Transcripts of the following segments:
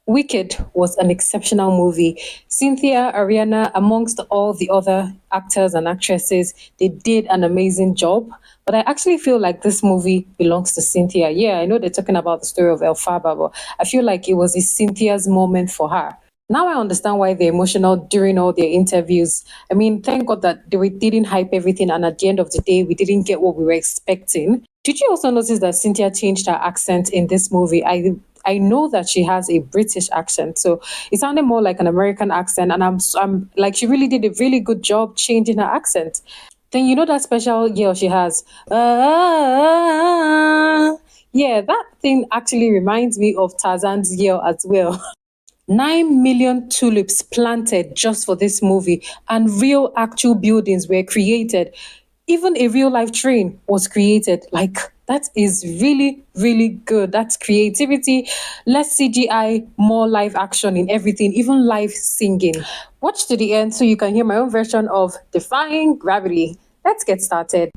Wicked was an exceptional movie. Cynthia, Ariana, amongst all the other actors and actresses, they did an amazing job. But I actually feel like this movie belongs to Cynthia. Yeah, I know they're talking about the story of Elphaba, but I feel like it was Cynthia's moment for her. Now I understand why they're emotional during all their interviews. I mean, thank God that they didn't hype everything, and at the end of the day, we didn't get what we were expecting. Did you also notice that Cynthia changed her accent in this movie? I know that she has a British accent, so it sounded more like an American accent, and I'm like she really did a really good job changing her accent. Then you know that special yell she has. Yeah, that thing actually reminds me of Tarzan's yell as well. 9 million tulips planted just for this movie, and real actual buildings were created. Even a real life train was created. Like, that is really, really good. That's creativity, less CGI, more live action in everything, even live singing. Watch to the end so you can hear my own version of Defying Gravity. Let's get started.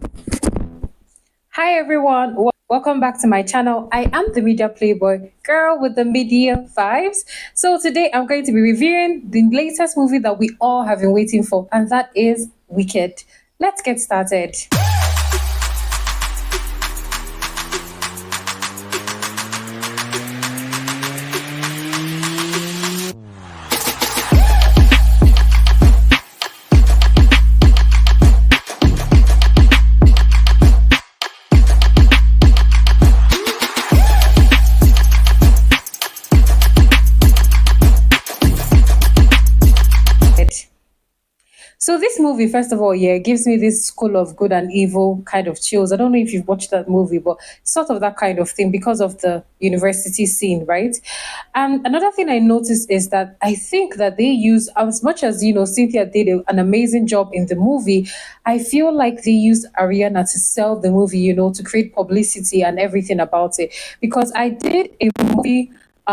Hi everyone, welcome back to my channel. I am the media playboy girl with the media vibes. So today I'm going to be reviewing the latest movie that we all have been waiting for, and that is Wicked. Let's get started. So this movie, first of all, yeah, gives me this School of Good and Evil kind of chills. I don't know if you've watched that movie, but sort of that kind of thing because of the university scene, right? And another thing I noticed is that I think that they use, as much as, Cynthia did an amazing job in the movie, I feel like they used Ariana to sell the movie, to create publicity and everything about it. Because I did a movie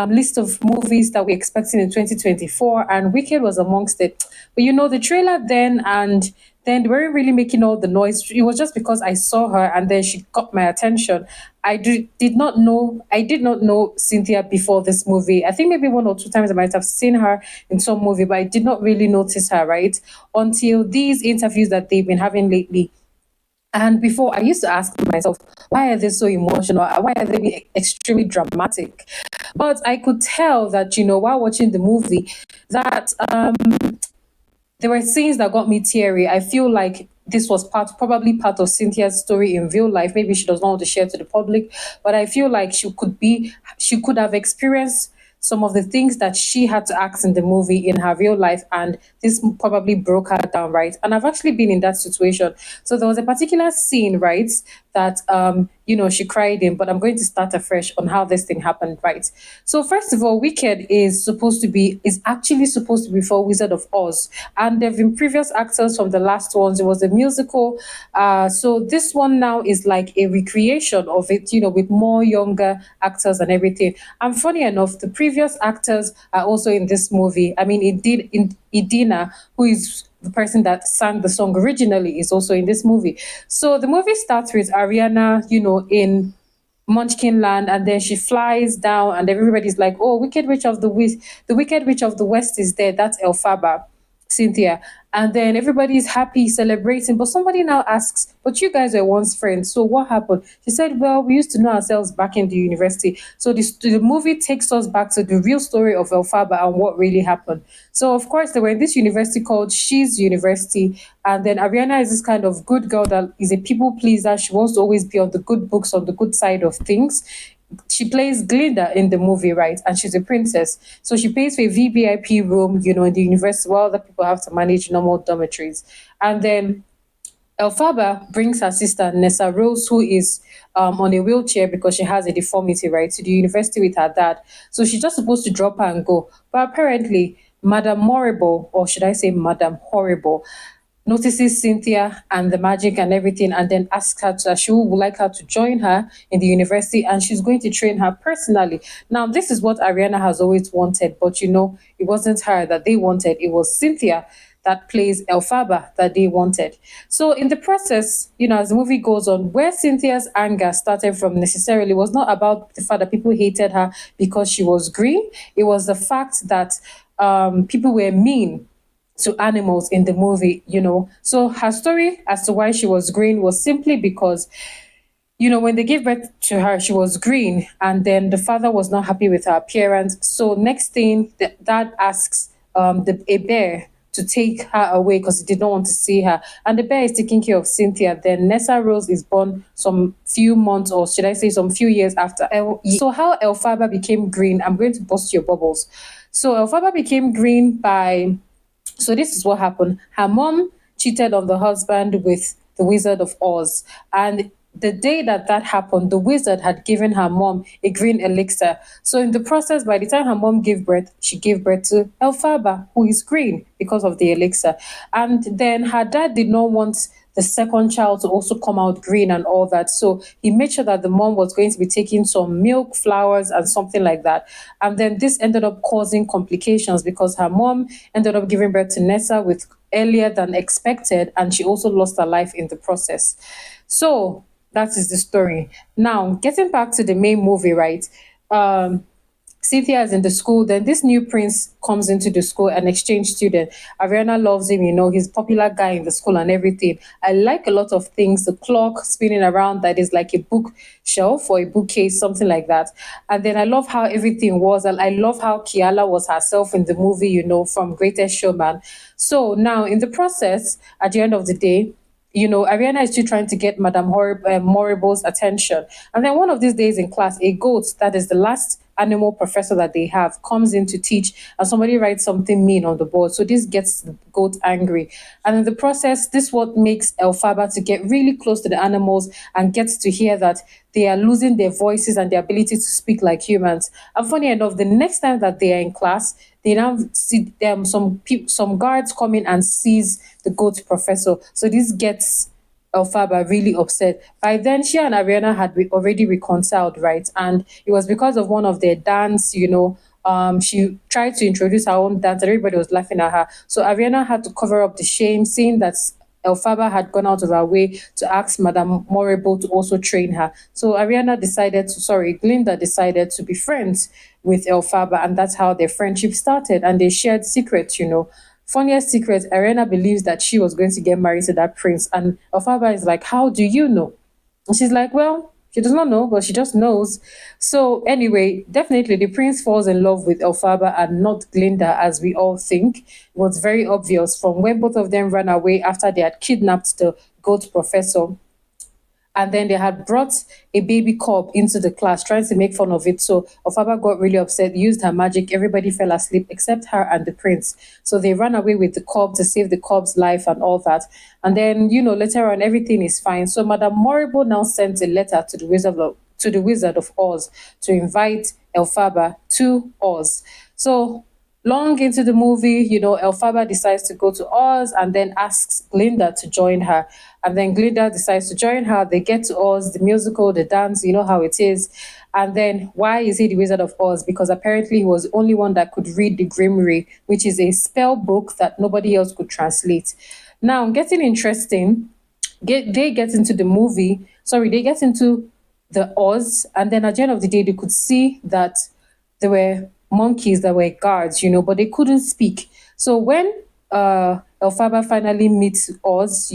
list of movies that we're expecting in 2024, and Wicked was amongst it. But the trailer then, and then they weren't really making all the noise. It was just because I saw her and then she got my attention. I did not know Cynthia before this movie. I think maybe one or two times I might have seen her in some movie, but I did not really notice her, right? Until these interviews that they've been having lately. And before, I used to ask myself, why are they so emotional? Why are they being extremely dramatic? But I could tell that, while watching the movie, that there were scenes that got me teary. I feel like this was probably part of Cynthia's story in real life. Maybe she does not want to share to the public, but I feel like she could have experienced some of the things that she had to act in the movie in her real life, and this probably broke her down, right? And I've actually been in that situation. So there was a particular scene, right, that she cried in, but I'm going to start afresh on how this thing happened, right? So first of all, Wicked is actually supposed to be for Wizard of Oz, and there have been previous actors from the last ones. It was a musical, so this one now is like a recreation of it, with more younger actors and everything. And funny enough, the previous actors are also in this movie. I mean, Idina, who is the person that sang the song originally, is also in this movie. So the movie starts with Ariana, in Munchkin Land, and then she flies down, and everybody's like, "Oh, Wicked Witch of the West, the Wicked Witch of the West is there." That's Elphaba, Cynthia. And then everybody is happy, celebrating. But somebody now asks, "But you guys were once friends, so what happened?" She said, "Well, we used to know ourselves back in the university." So the movie takes us back to the real story of Elphaba and what really happened. So, of course, they were in this university called She's University. And then Ariana is this kind of good girl that is a people pleaser. She wants to always be on the good books, on the good side of things. She plays Glinda in the movie, right? And she's a princess. So she pays for a VVIP room, in the university, while other people have to manage normal dormitories. And then Elphaba brings her sister, Nessa Rose, who is on a wheelchair because she has a deformity, right, to the university with her dad. So she's just supposed to drop her and go. But apparently, Madame Horrible, or should I say Madame Horrible, notices Cynthia and the magic and everything, and then asks her that she would like her to join her in the university, and she's going to train her personally. Now, this is what Ariana has always wanted, but it wasn't her that they wanted, it was Cynthia. that plays Elphaba that they wanted. So in the process, as the movie goes on, where Cynthia's anger started from necessarily was not about the fact that people hated her because she was green. It was the fact that people were mean to animals in the movie. So her story as to why she was green was simply because when they gave birth to her, she was green, and then the father was not happy with her appearance. So next thing, the dad asks a bear to take her away because he did not want to see her. And the bear is taking care of Cynthia. Then Nessa Rose is born some few months, or should I say some few years after. So how Elphaba became green, I'm going to bust your bubbles. So Elphaba became green so this is what happened. Her mom cheated on the husband with the Wizard of Oz. And the day that happened, the wizard had given her mom a green elixir. So in the process, by the time her mom gave birth, she gave birth to Elphaba, who is green because of the elixir. And then her dad did not want the second child to also come out green and all that. So he made sure that the mom was going to be taking some milk, flowers, and something like that. And then this ended up causing complications because her mom ended up giving birth to Nessa with earlier than expected, and she also lost her life in the process. So that is the story. Now, getting back to the main movie, right? Cynthia is in the school. Then this new prince comes into the school, an exchange student. Ariana loves him, he's a popular guy in the school and everything. I like a lot of things. The clock spinning around that is like a bookshelf or a bookcase, something like that. And then I love how everything was. And I love how Kiala was herself in the movie, from Greatest Showman. So now in the process, at the end of the day, Ariana is still trying to get Madame Morrible's attention. And then one of these days in class, a goat, that is the last animal professor that they have, comes in to teach, and somebody writes something mean on the board. So this gets the goat angry. And in the process, this what makes Elphaba to get really close to the animals and gets to hear that they are losing their voices and their ability to speak like humans. And funny enough, the next time that they are in class, they now see some guards come in and seize the goat professor. So this gets Elphaba really upset. By then, she and Ariana had already reconciled, right? And it was because of one of their dance, she tried to introduce her own dance. Everybody was laughing at her. So Ariana had to cover up the shame, seeing that Elphaba had gone out of her way to ask Madame Morrible to also train her. So Glinda decided to be friends with Elphaba, and that's how their friendship started. And they shared secrets, Funniest secret, Ariana believes that she was going to get married to that prince. And Elphaba is like, how do you know? And she's like, well, she does not know, but she just knows. So anyway, definitely the prince falls in love with Elphaba and not Glinda, as we all think. It was very obvious from when both of them ran away after they had kidnapped the goat professor. And then they had brought a baby cub into the class, trying to make fun of it. So Elphaba got really upset, used her magic. Everybody fell asleep except her and the prince. So they ran away with the cub to save the cub's life and all that. And then, later on, everything is fine. So Madame Morrible now sent a letter to the Wizard of Oz to invite Elphaba to Oz. So long into the movie, Elphaba decides to go to Oz and then asks Glinda to join her. And then Glinda decides to join her. They get to Oz, the musical, the dance, you know how it is. And then why is he the Wizard of Oz? Because apparently he was the only one that could read the Grimoire, which is a spell book that nobody else could translate. Now, getting interesting, they get into the Oz, and then at the end of the day, they could see that there were monkeys that were guards, but they couldn't speak. So when Elphaba finally meets Oz,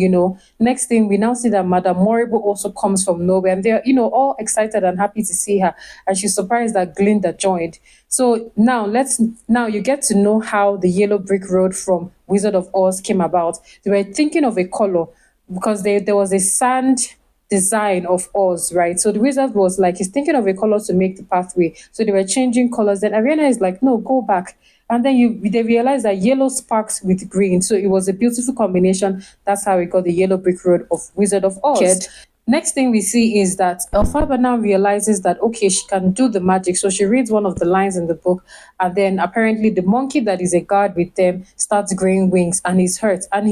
next thing we now see that Madame Morrible also comes from nowhere, and they're, all excited and happy to see her, and she's surprised that Glinda joined. So now you get to know how the yellow brick road from Wizard of Oz came about. They were thinking of a color because there was a sand design of Oz, right? So the wizard was like, he's thinking of a color to make the pathway. So they were changing colors. Then Ariana is like, no, go back. And then they realized that yellow sparks with green. So it was a beautiful combination. That's how we got the yellow brick road of Wizard of Oz. Next thing we see is that Elphaba now realizes that, okay, she can do the magic. So she reads one of the lines in the book, and then apparently the monkey that is a guard with them starts growing wings, and he's hurt. And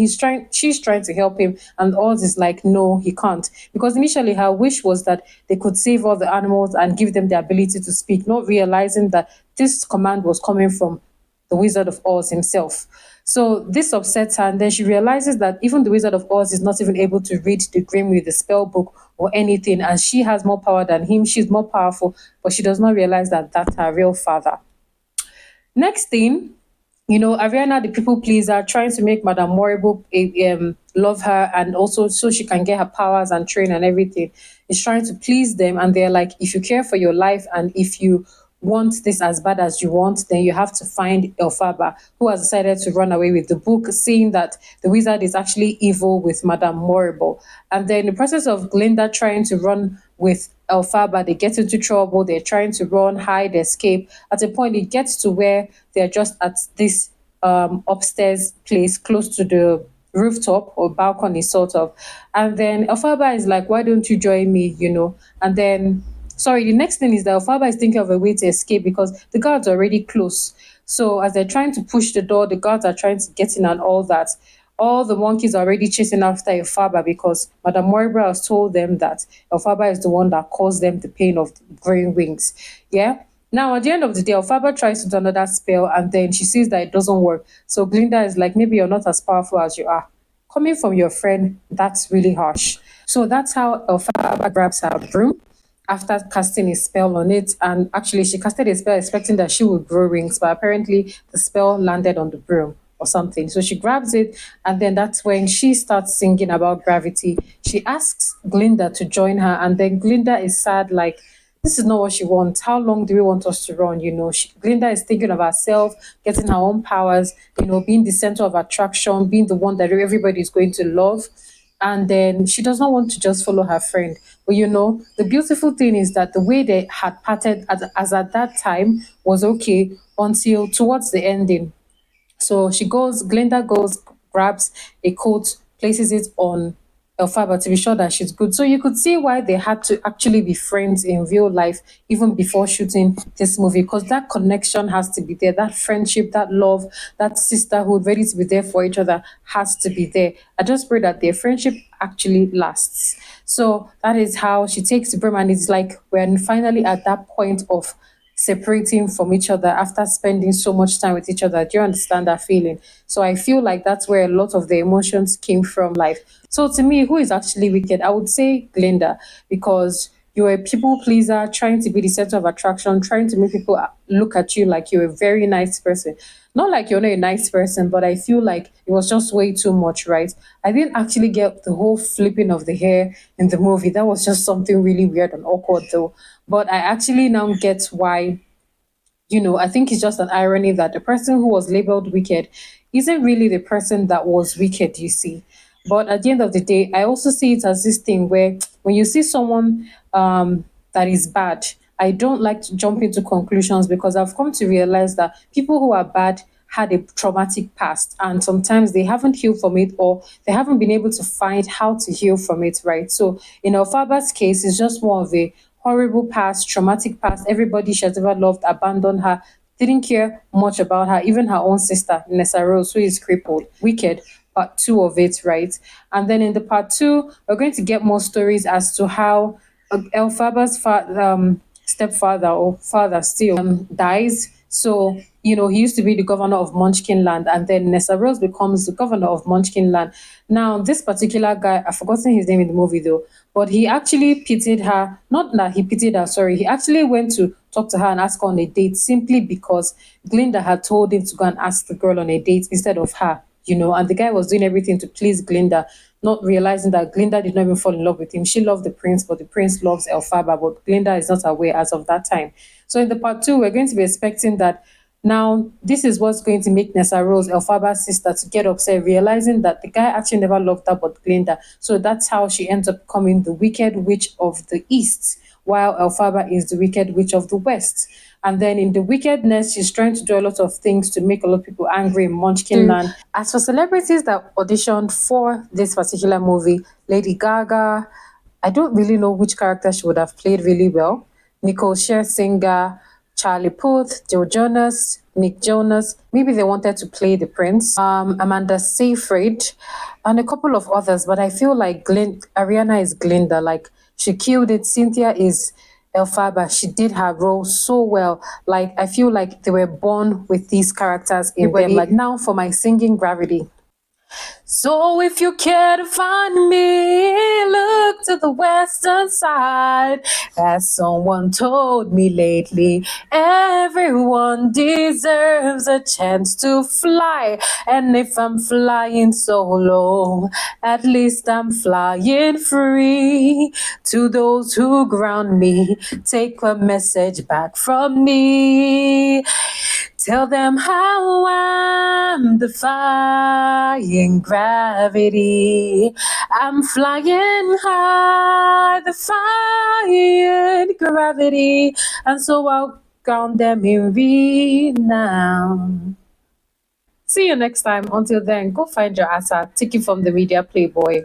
she's trying to help him, and Oz is like, no, he can't. Because initially her wish was that they could save all the animals and give them the ability to speak, not realizing that this command was coming from the Wizard of Oz himself. So this upsets her, and then she realizes that even the Wizard of Oz is not even able to read the Grimoire, the spell book, or anything, and she has more power than him. She's more powerful, but she does not realize that that's her real father. Next thing, Ariana, the people pleaser, trying to make Madame Morrible love her, and also so she can get her powers and train and everything, is trying to please them. And they're like, if you care for your life and if you want this as bad as you want, then you have to find Elphaba, who has decided to run away with the book, seeing that the wizard is actually evil with Madame Morrible. And then in the process of Glinda trying to run with Elphaba, they get into trouble. They're trying to run, hide, escape. At a point, it gets to where they're just at this upstairs place close to the rooftop or balcony, sort of. And then Elphaba is like, why don't you join me, And then, sorry, the next thing is that Elphaba is thinking of a way to escape because the guards are already close. So as they're trying to push the door, the guards are trying to get in and all that. All the monkeys are already chasing after Elphaba because Madame Morrible has told them that Elphaba is the one that caused them the pain of growing wings. Yeah? Now, at the end of the day, Elphaba tries to do another spell and then she sees that it doesn't work. So Glinda is like, maybe you're not as powerful as you are. Coming from your friend, that's really harsh. So that's how Elphaba grabs her broom after casting a spell on it. And actually, she casted a spell expecting that she would grow rings, but apparently the spell landed on the broom or something. So she grabs it, and then that's when she starts singing about gravity. She asks Glinda to join her, and then Glinda is sad, like, this is not what she wants. How long do we want us to run? Glinda is thinking of herself, getting her own powers, being the center of attraction, being the one that everybody is going to love. And then she does not want to just follow her friend. But the beautiful thing is that the way they had parted as at that time was okay until towards the ending. So Glinda goes, grabs a coat, places it on Elphaba to be sure that she's good. So you could see why they had to actually be friends in real life, even before shooting this movie, because that connection has to be there. That friendship, that love, that sisterhood, ready to be there for each other has to be there. I just pray that their friendship actually lasts. So that is how she takes the broom, and it's like we're finally at that point of separating from each other after spending so much time with each other. Do you understand that feeling? So I feel like that's where a lot of the emotions came from life. So to me, who is actually wicked? I would say Glinda, because you're a people pleaser, trying to be the center of attraction, trying to make people look at you like you're a very nice person. Not like you're not a nice person, but I feel like it was just way too much, right? I didn't actually get the whole flipping of the hair in the movie. That was just something really weird and awkward, though. But I actually now get why, I think it's just an irony that the person who was labeled wicked isn't really the person that was wicked, you see. But at the end of the day, I also see it as this thing where when you see someone that is bad, I don't like to jump into conclusions because I've come to realize that people who are bad had a traumatic past and sometimes they haven't healed from it or they haven't been able to find how to heal from it, right? So in Elphaba's case, it's just more of a horrible past, traumatic past. Everybody she has ever loved abandoned her, didn't care much about her, even her own sister, Nessa Rose, who is crippled. Wicked, part two of it, right? And then in the part two, we're going to get more stories as to how Elphaba's stepfather or father still dies. So, he used to be the governor of Munchkin Land, and then Nessa Rose becomes the governor of Munchkin Land. Now, this particular guy, I've forgotten his name in the movie though, but he actually pitied her. Not that he pitied her, sorry. He actually went to talk to her and ask her on a date simply because Glinda had told him to go and ask the girl on a date instead of her, and the guy was doing everything to please Glinda, not realizing that Glinda did not even fall in love with him. She loved the prince, but the prince loves Elphaba, but Glinda is not aware as of that time. So in the part two, we're going to be expecting that now this is what's going to make Nessa Rose, Elphaba's sister, to get upset, realizing that the guy actually never loved her but Glinda. So that's how she ends up becoming the wicked witch of the East, while Elphaba is the wicked witch of the West. And then in the wickedness, she's trying to do a lot of things to make a lot of people angry in Munchkin Land. As for celebrities that auditioned for this particular movie, Lady Gaga, I don't really know which character she would have played really well. Nicole Scherzinger, Charlie Puth, Joe Jonas, Nick Jonas. Maybe they wanted to play the prince. Amanda Seyfried, and a couple of others. But I feel like Ariana is Glinda. Like, she killed it. Cynthia is Elphaba, she did her role so well. Like, I feel like they were born with these characters in them. Like, now for my singing gravity. So if you care to find me, look to the western side. As someone told me lately, everyone deserves a chance to fly. And if I'm flying solo, at least I'm flying free. To those who ground me, take a message back from me. Tell them how I'm defying gravity. I'm flying high, defying gravity. And so I'll ground them in renown. See you next time. Until then, go find your asa. Take it from the media playboy.